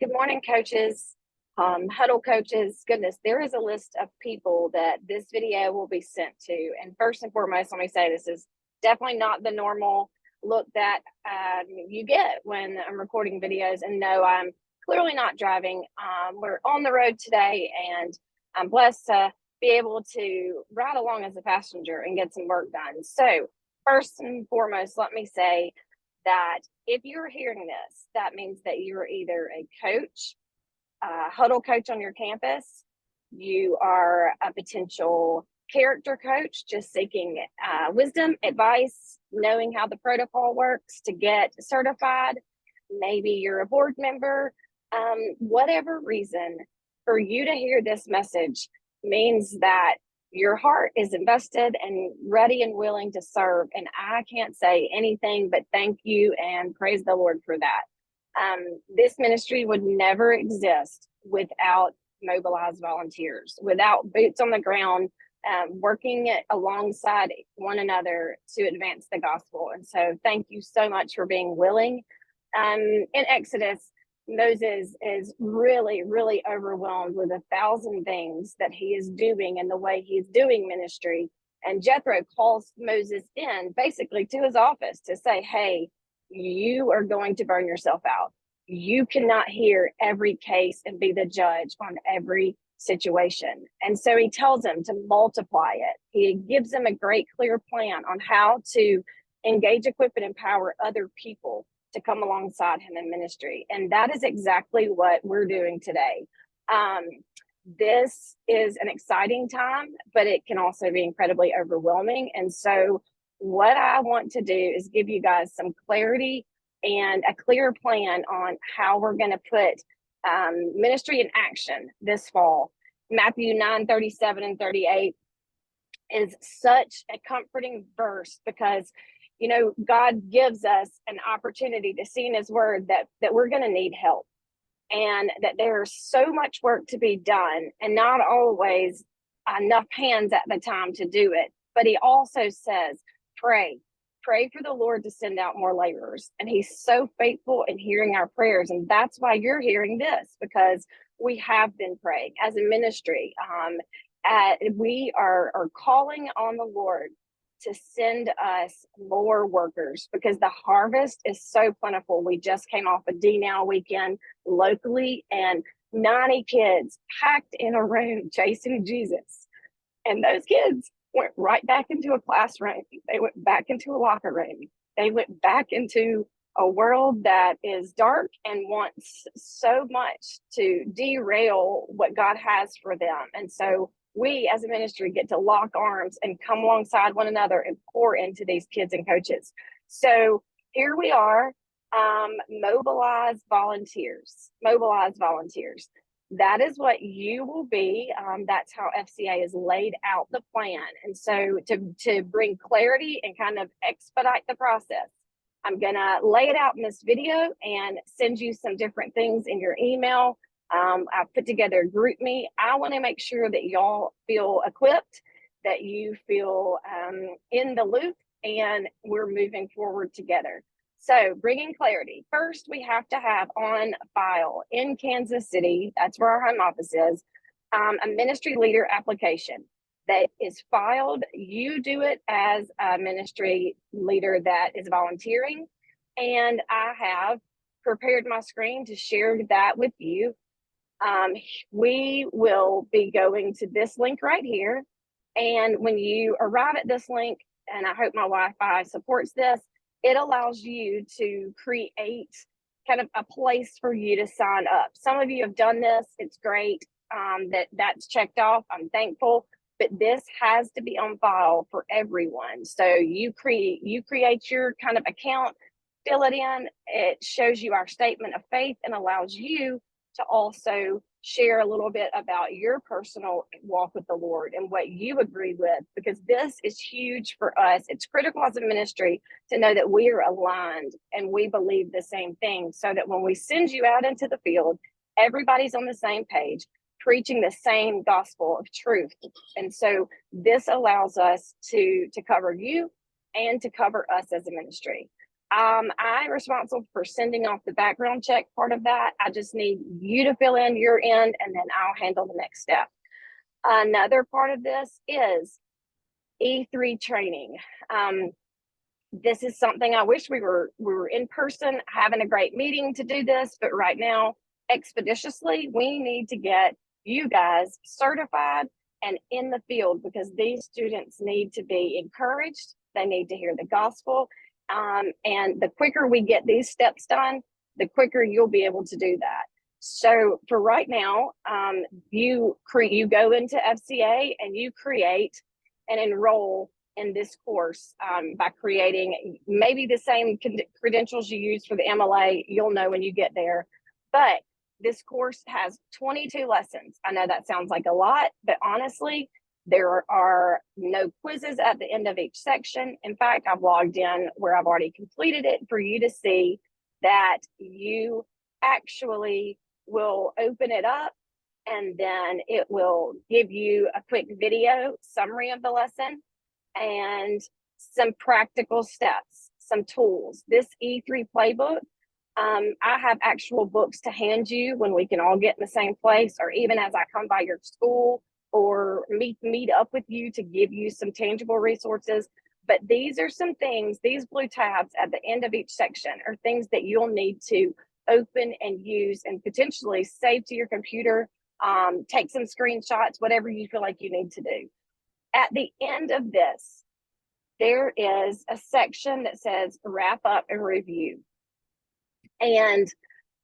Good morning, coaches, huddle coaches. Goodness, there is a list of people that this video will be sent to. And first and foremost, let me say this is definitely not the normal look that you get when I'm recording videos. And no, I'm clearly not driving. We're on the road today, and I'm blessed to be able to ride along as a passenger and get some work done. So, first and foremost, let me say that if you're hearing this, that means that you're either a coach, a huddle coach on your campus, you are a potential character coach just seeking wisdom, advice, knowing how the protocol works to get certified. Maybe you're a board member. Whatever reason, for you to hear this message means that your heart is invested and ready and willing to serve. And I can't say anything but thank you and praise the Lord for that. This ministry would never exist without mobilized volunteers, without boots on the ground, working alongside one another to advance the gospel. And so thank you so much for being willing. In Exodus, Moses is really, really overwhelmed with 1,000 things that he is doing and the way he's doing ministry. And Jethro calls Moses in basically to his office to say, hey, you are going to burn yourself out. You cannot hear every case and be the judge on every situation. And so he tells him to multiply it. He gives him a great, clear plan on how to engage, equip, and empower other people to come alongside him in ministry. And that is exactly what we're doing today. This is an exciting time, but it can also be incredibly overwhelming. And so what I want to do is give you guys some clarity and a clear plan on how we're going to put ministry in action this fall. Matthew 9:37 and 38 is such a comforting verse because, you know, God gives us an opportunity to see in his word that we're going to need help and that there's so much work to be done and not always enough hands at the time to do it. But he also says, pray for the Lord to send out more laborers. And he's so faithful in hearing our prayers. And that's why you're hearing this, because we have been praying as a ministry. We are calling on the Lord to send us more workers because the harvest is so plentiful. We just came off a D-Now weekend locally, and 90 kids packed in a room chasing Jesus. And those kids went right back into a classroom. They went back into a locker room. They went back into a world that is dark and wants so much to derail what God has for them. And so we as a ministry get to lock arms and come alongside one another and pour into these kids and coaches. So here we are, mobilized volunteers. That is what you will be. That's how FCA has laid out the plan. And so to bring clarity and kind of expedite the process, I'm going to lay it out in this video and send you some different things in your email. I've put together a group me. I want to make sure that y'all feel equipped, that you feel in the loop, and we're moving forward together. So bringing clarity. First, we have to have on file in Kansas City, that's where our home office is, a ministry leader application that is filed. You do it as a ministry leader that is volunteering. And I have prepared my screen to share that with you. We will be going to this link right here. And when you arrive at this link, and I hope my Wi-Fi supports this, it allows you to create kind of a place for you to sign up. Some of you have done this. It's great that's checked off. I'm thankful. But this has to be on file for everyone. So you create your kind of account, fill it in. It shows you our statement of faith and allows you to also share a little bit about your personal walk with the Lord and what you agree with, because this is huge for us. It's critical as a ministry to know that we are aligned and we believe the same thing, so that when we send you out into the field, everybody's on the same page, preaching the same gospel of truth. And so this allows us to cover you and to cover us as a ministry. I'm responsible for sending off the background check part of that. I just need you to fill in your end, and then I'll handle the next step. Another part of this is E3 training. This is something I wish we were in person having a great meeting to do this, but right now, expeditiously, we need to get you guys certified and in the field, because these students need to be encouraged. They need to hear the gospel. And the quicker we get these steps done, the quicker you'll be able to do that. So for right now, you go into FCA and you create and enroll in this course by creating maybe the same credentials you use for the MLA. You'll know when you get there. But this course has 22 lessons. I know that sounds like a lot, but honestly, there are no quizzes at the end of each section. In fact, I've logged in where I've already completed it for you to see that you actually will open it up, and then it will give you a quick video summary of the lesson and some practical steps, some tools. This E3 playbook, I have actual books to hand you when we can all get in the same place, or even as I come by your school or meet up with you to give you some tangible resources. But these are some things, these blue tabs at the end of each section are things that you'll need to open and use and potentially save to your computer, take some screenshots, whatever you feel like you need to do. At the end of this, there is a section that says wrap up and review. And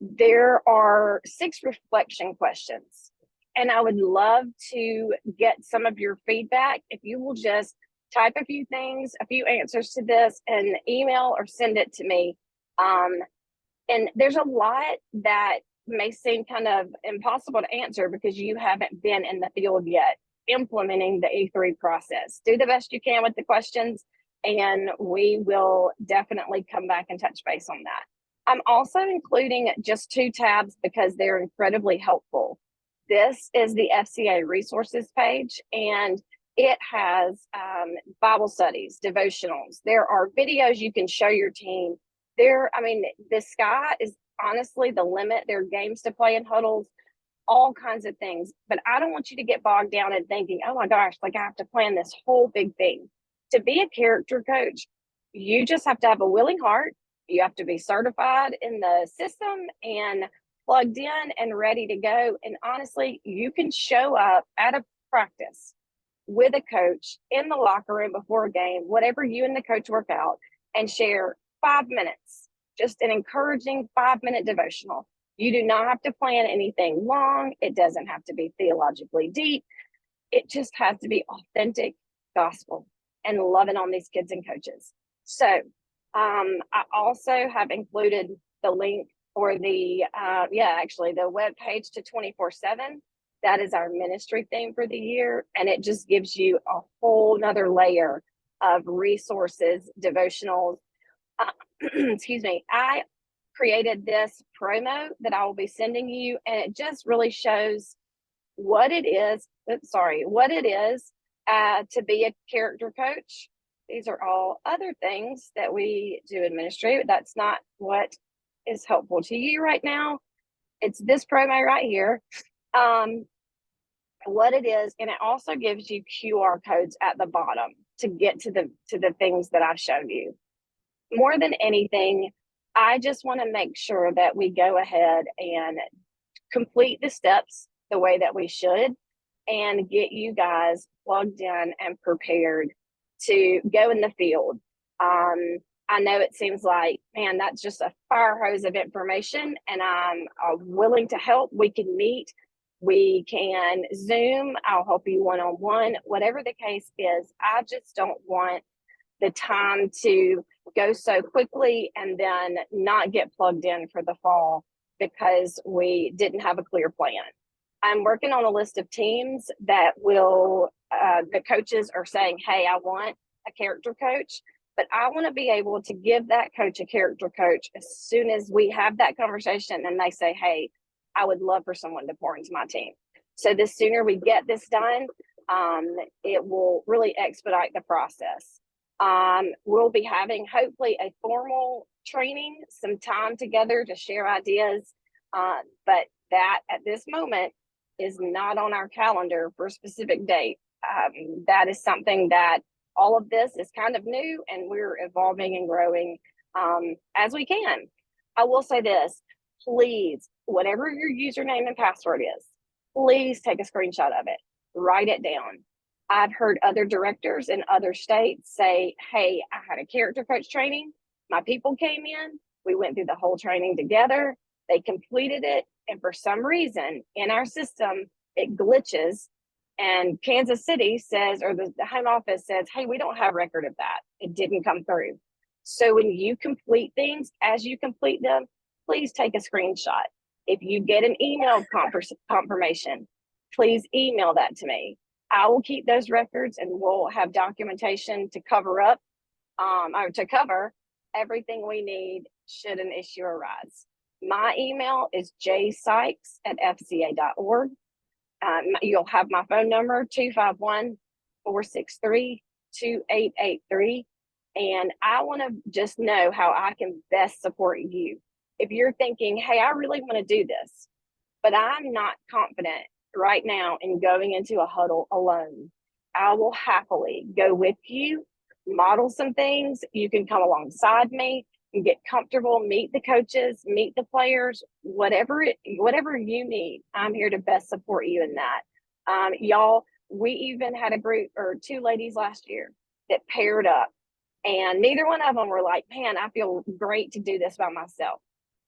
there are 6 reflection questions. And I would love to get some of your feedback. If you will just type a few things, a few answers to this, and email or send it to me. And there's a lot that may seem kind of impossible to answer because you haven't been in the field yet implementing the E3 process. Do the best you can with the questions, and we will definitely come back and touch base on that. I'm also including just 2 tabs because they're incredibly helpful. This is the FCA resources page, and it has Bible studies, devotionals. There are videos you can show your team. The sky is honestly the limit. There are games to play in huddles, all kinds of things. But I don't want you to get bogged down in thinking, oh my gosh, like I have to plan this whole big thing. To be a character coach, you just have to have a willing heart. You have to be certified in the system and plugged in and ready to go. And honestly, you can show up at a practice with a coach in the locker room before a game, whatever you and the coach work out, and share 5 minutes, just an encouraging 5-minute devotional. You do not have to plan anything long. It doesn't have to be theologically deep. It just has to be authentic gospel and loving on these kids and coaches. So I also have included the link for the web page to 24/7. That is our ministry theme for the year. And it just gives you a whole nother layer of resources, devotionals. Excuse me. I created this promo that I will be sending you, and it just really shows what it is to be a character coach. These are all other things that we do administrative. That's not what is helpful to you right now. It's this promo right here. What it is, and it also gives you QR codes at the bottom to get to the things that I've shown you. More than anything, I just want to make sure that we go ahead and complete the steps the way that we should and get you guys plugged in and prepared to go in the field. I know it seems like, man, that's just a fire hose of information, and I'm willing to help. We can meet, we can Zoom, I'll help you one-on-one, whatever the case is. I just don't want the time to go so quickly and then not get plugged in for the fall because we didn't have a clear plan. I'm working on a list of teams that will, the coaches are saying, hey, I want a character coach, but I want to be able to give that coach a character coach as soon as we have that conversation and they say, hey, I would love for someone to pour into my team. So the sooner we get this done, it will really expedite the process. We'll be having hopefully a formal training, some time together to share ideas. But that at this moment is not on our calendar for a specific date. That is something that all of this is kind of new, and we're evolving and growing as we can. I will say this, please, whatever your username and password is, please take a screenshot of it, write it down. I've heard other directors in other states say, hey, I had a character coach training. My people came in. We went through the whole training together. They completed it. And for some reason in our system, it glitches. And Kansas City says, or the home office says, hey, we don't have record of that. It didn't come through. So when you complete things, as you complete them, please take a screenshot. If you get an email confirmation, please email that to me. I will keep those records, and we'll have documentation to cover up or to cover everything we need should an issue arise. My email is jsikes@fca.org. You'll have my phone number, 251-463-2883. And I want to just know how I can best support you. If you're thinking, hey, I really want to do this, but I'm not confident right now in going into a huddle alone, I will happily go with you, model some things. You can come alongside me and get comfortable, meet the coaches, meet the players, whatever you need. I'm here to best support you in that. Y'all, we even had a group or two ladies last year that paired up, and neither one of them were like, man, I feel great to do this by myself.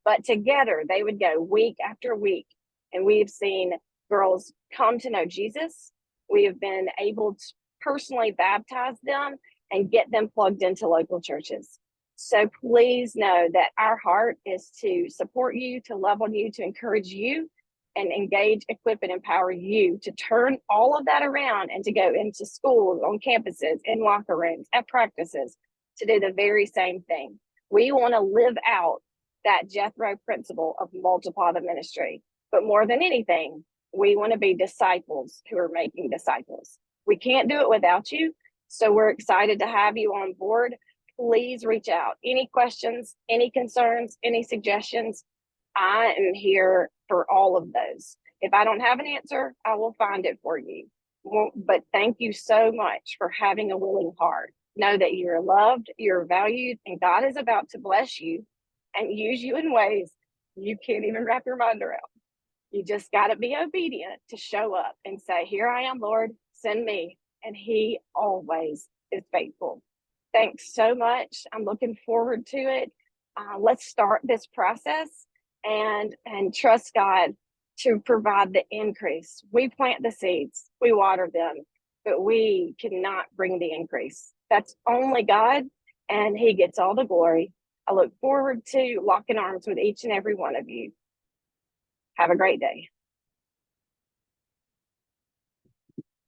But together they would go week after week, and we have seen girls come to know Jesus. We have been able to personally baptize them and get them plugged into local churches. So please know that our heart is to support you, to love on you, to encourage you, and engage, equip, and empower you to turn all of that around and to go into schools, on campuses, in locker rooms, at practices, to do the very same thing. We want to live out that Jethro principle of multiply the ministry. But more than anything, we want to be disciples who are making disciples. We can't do it without you. So we're excited to have you on board. Please reach out. Any questions, any concerns, any suggestions? I am here for all of those. If I don't have an answer, I will find it for you. But thank you so much for having a willing heart. Know that you're loved, you're valued, and God is about to bless you and use you in ways you can't even wrap your mind around. You just got to be obedient to show up and say, here I am, Lord, send me. And he always is faithful. Thanks so much. I'm looking forward to it. Let's start this process and trust God to provide the increase. We plant the seeds, we water them, but we cannot bring the increase. That's only God, and he gets all the glory. I look forward to locking arms with each and every one of you. Have a great day.